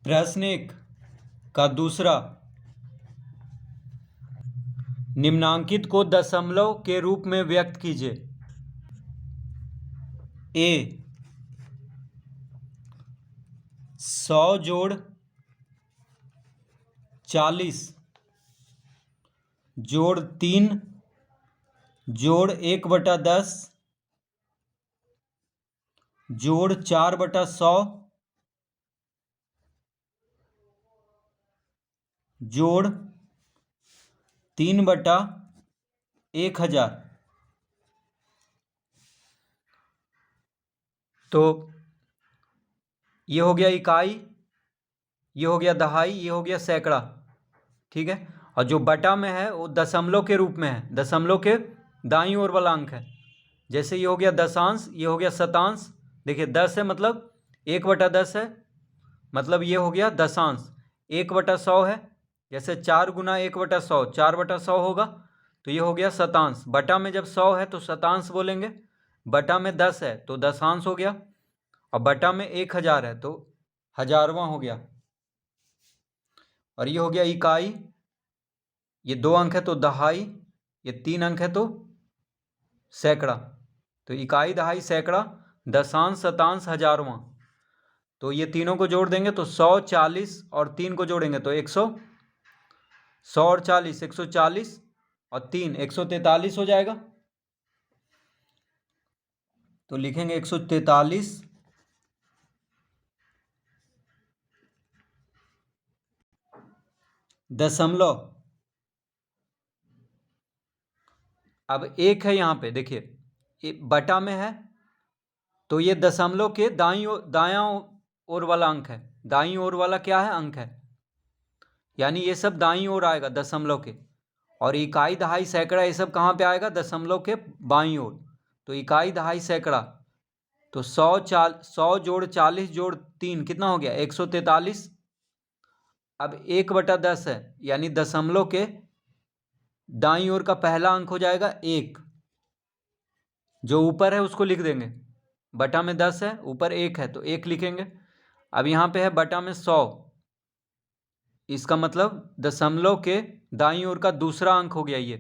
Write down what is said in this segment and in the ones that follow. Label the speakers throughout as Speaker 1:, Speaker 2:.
Speaker 1: प्रश्न 1 का दूसरा, निम्नांकित को दशमलव के रूप में व्यक्त कीजिए। ए 100 जोड़ 40 जोड़ 3 जोड़ 1/10 जोड़ 4/100 जोड़ 3/1000। तो ये हो गया इकाई, ये हो गया दहाई, ये हो गया सैकड़ा। ठीक है, और जो बटा में है वो दशमलव के रूप में है, दशमलव के दाईं ओर वाला अंक है। जैसे ये हो गया दशांश, ये हो गया शतांश। देखिए 10 है मतलब 1/10 है, मतलब ये हो गया दशांश। 1/100 है, जैसे 4 गुना 1/100 4/100 होगा, तो ये हो गया शतांश। बटा में जब 100 है तो शतांश बोलेंगे, बटा में 10 है तो दशांश हो गया, और बटा में 1000 है तो हजारवां हो गया। और ये हो गया इकाई, ये 2 अंक है तो दहाई, ये 3 अंक है तो सैकड़ा। तो इकाई, दहाई, सैकड़ा, दशांश, शतांश, हजारवां। तो ये तीनों को जोड़ देंगे तो 100, 40 और 3 को जोड़ेंगे तो 100, 100 और 40 140 और 3 143 हो जाएगा। तो लिखेंगे 143 दशमलव। अब एक है यहाँ पे, देखिए बटा में है तो ये दशमलव के दायां ओर वाला अंक है। दाईं ओर वाला क्या है, अंक है, यानी ये सब दाईं ओर आएगा दशमलव के। और इकाई, दहाई, सैकड़ा ये सब कहाँ पे आएगा, दशमलव के बाईं ओर। तो इकाई, दहाई, सैकड़ा, तो 100 जोड़ 40 जोड़ 3 कितना हो गया, 143। अब 1/10 है, यानी दशमलव के दाईं ओर का पहला अंक हो जाएगा 1। जो ऊपर है उसको लिख देंगे, बटा में 10 है, ऊपर 1 है तो 1 लिखेंगे। अब यहाँ पे है बटा में 100, इसका मतलब दशमलव के दाईं ओर का दूसरा अंक हो गया ये।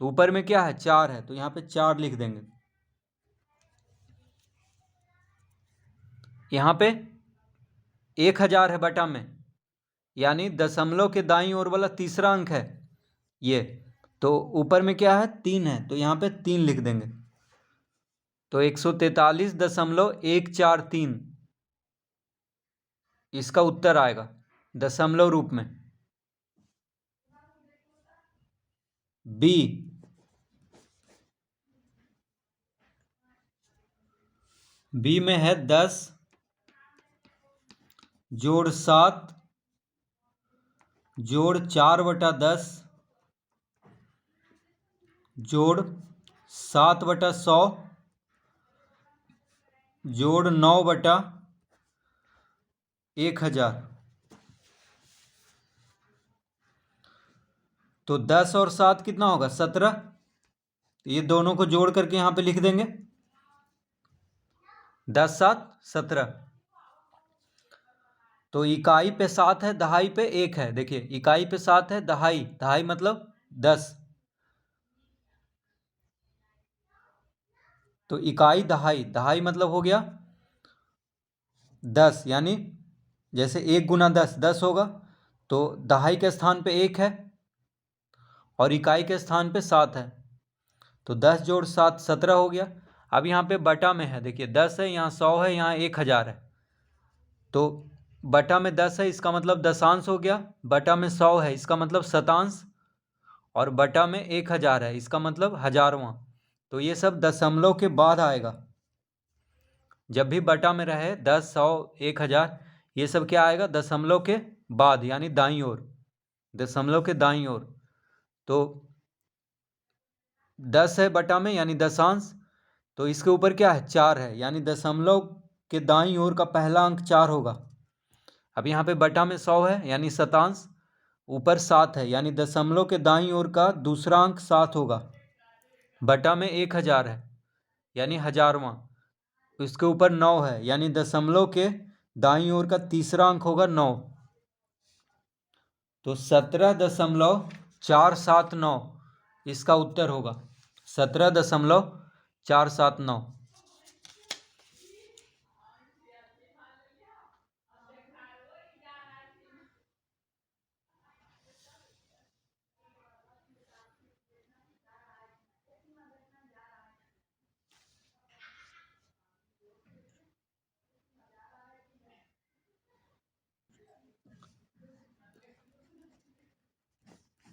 Speaker 1: तो ऊपर में क्या है, 4 है, तो यहाँ पे 4 लिख देंगे। यहाँ पे 1000 है बटा में, यानी दशमलव के दाईं ओर वाला तीसरा अंक है ये। तो ऊपर में क्या है, 3 है, तो यहाँ पे 3 लिख देंगे। तो 143.143 इसका उत्तर आएगा दशमलव रूप में। बी में है 10 जोड़ 7 जोड़ 4/10 जोड़ 7/100 जोड़ 9/1000। तो 10 और 7 कितना होगा, 17। ये दोनों को जोड़ करके यहाँ पे लिख देंगे, 10 7 17। तो इकाई पे 7 है, दहाई पे 1 है। देखिए इकाई पे 7 है, दहाई, दहाई मतलब 10। तो इकाई, दहाई, दहाई मतलब हो गया 10, यानी जैसे 1 गुना 10 10 होगा, तो दहाई के स्थान पे 1 है और इकाई के स्थान पे 7 है, तो 10 जोड़ 7 17 हो गया। अब यहाँ पे बटा में है, देखिए 10 है, यहाँ 100 है, यहाँ 1000 है। तो बटा में 10 है, इसका मतलब दशांश हो गया, बटा में 100 है, इसका मतलब शतांश, और बटा में 1000 है, इसका मतलब हजारवां। तो ये सब दशमलव के बाद आएगा। जब भी बटा में रहे 10 100 1000, ये सब क्या आएगा, दशमलव के बाद, यानी दाईं ओर, दशमलव के दाईं ओर। तो 10 है बटा में यानी दशांश, तो इसके ऊपर क्या है, 4 है, यानी दशमलव के दाईं ओर का पहला अंक 4 होगा। अब यहाँ पे बटा में 100 है यानी शतांश, ऊपर 7 है, यानी दशमलव के दाईं ओर का दूसरा अंक 7 होगा। बटा में 1000 है, यानी हजारवां, इसके ऊपर 9 है, यानी दशमलव के दाईं ओर का तीसरा अंक होगा 9, तो 17.479 इसका उत्तर होगा। 17.479।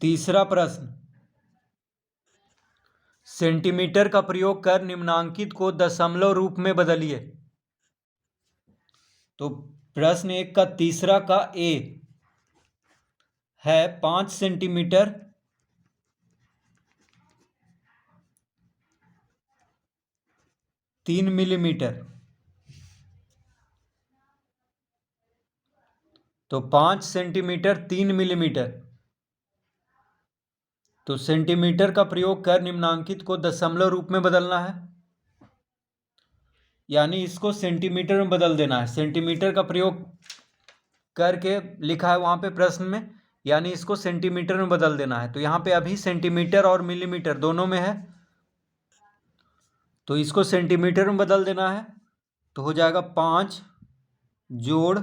Speaker 1: तीसरा प्रश्न, सेंटीमीटर का प्रयोग कर निम्नांकित को दशमलव रूप में बदलिए। तो प्रश्न 1 का तीसरा का ए है 5 सेंटीमीटर, तीन मिलीमीटर। तो 5 सेंटीमीटर 3 मिलीमीटर। तो सेंटीमीटर का प्रयोग कर निम्नांकित को दशमलव रूप में बदलना है, यानी इसको सेंटीमीटर में बदल देना है। सेंटीमीटर का प्रयोग करके लिखा है वहां पे प्रश्न में, यानी इसको सेंटीमीटर में बदल देना है। तो यहाँ पे अभी सेंटीमीटर और मिलीमीटर दोनों में है, तो इसको सेंटीमीटर में बदल देना है। तो हो जाएगा 5 जोड़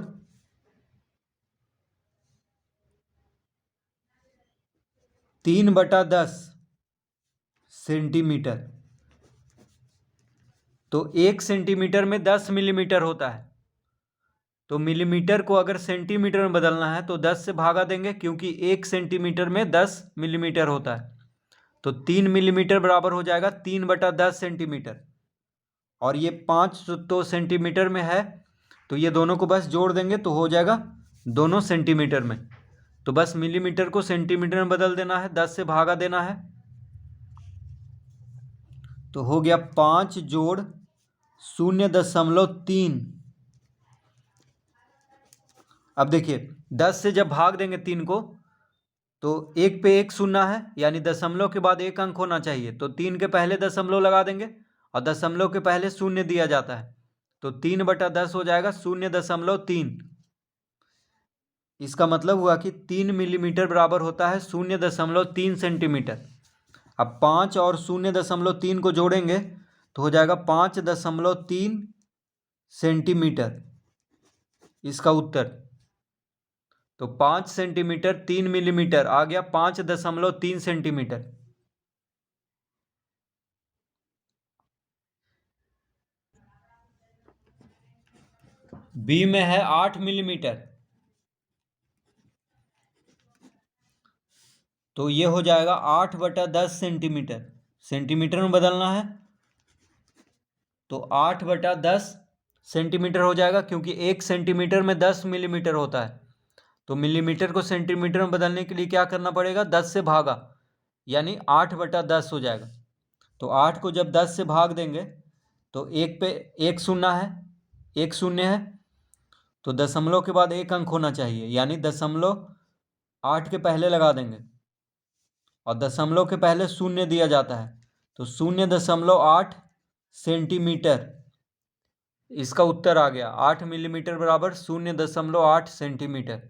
Speaker 1: 3/10 सेंटीमीटर। तो 1 सेंटीमीटर में 10 मिलीमीटर होता है, तो मिलीमीटर को अगर सेंटीमीटर में बदलना है तो 10 से भागा देंगे, क्योंकि 1 सेंटीमीटर में 10 मिलीमीटर होता है। तो 3 मिलीमीटर बराबर हो जाएगा 3/10 सेंटीमीटर। और ये 5 तो सेंटीमीटर में है, तो ये दोनों को बस जोड़ देंगे तो हो जाएगा दोनों सेंटीमीटर में। तो बस मिलीमीटर को सेंटीमीटर में बदल देना है, 10 से भागा देना है। तो हो गया 5 जोड़ 0.3। अब देखिए 10 से जब भाग देंगे 3 को, तो 1 पे 1 शून्य है, यानी दशमलव के बाद 1 अंक होना चाहिए। तो 3 के पहले दशमलव लगा देंगे, और दशमलव के पहले शून्य दिया जाता है, तो 3/10 हो जाएगा 0.3। इसका मतलब हुआ कि 3 मिलीमीटर बराबर होता है 0.3 सेंटीमीटर। अब 5 और 0.3 को जोड़ेंगे तो हो जाएगा 5.3 सेंटीमीटर इसका उत्तर। तो 5 सेंटीमीटर 3 मिलीमीटर आ गया 5.3 सेंटीमीटर। बी में है 8 मिलीमीटर, तो ये हो जाएगा 8/10 सेंटीमीटर। सेंटीमीटर में बदलना है तो 8/10 सेंटीमीटर हो जाएगा, क्योंकि 1 सेंटीमीटर में 10 मिलीमीटर होता है। तो मिलीमीटर को सेंटीमीटर में बदलने के लिए क्या करना पड़ेगा, 10 से भागा, यानी 8/10 हो जाएगा। तो 8 को जब 10 से भाग देंगे तो 1 पे 1 शून्य है, 1 शून्य है, तो दशमलव के बाद 1 अंक होना चाहिए, यानी दशमलव 8 के पहले लगा देंगे, और दशमलव के पहले शून्य दिया जाता है, तो 0.8 सेंटीमीटर इसका उत्तर आ गया। 8 मिलीमीटर बराबर 0.8 सेंटीमीटर।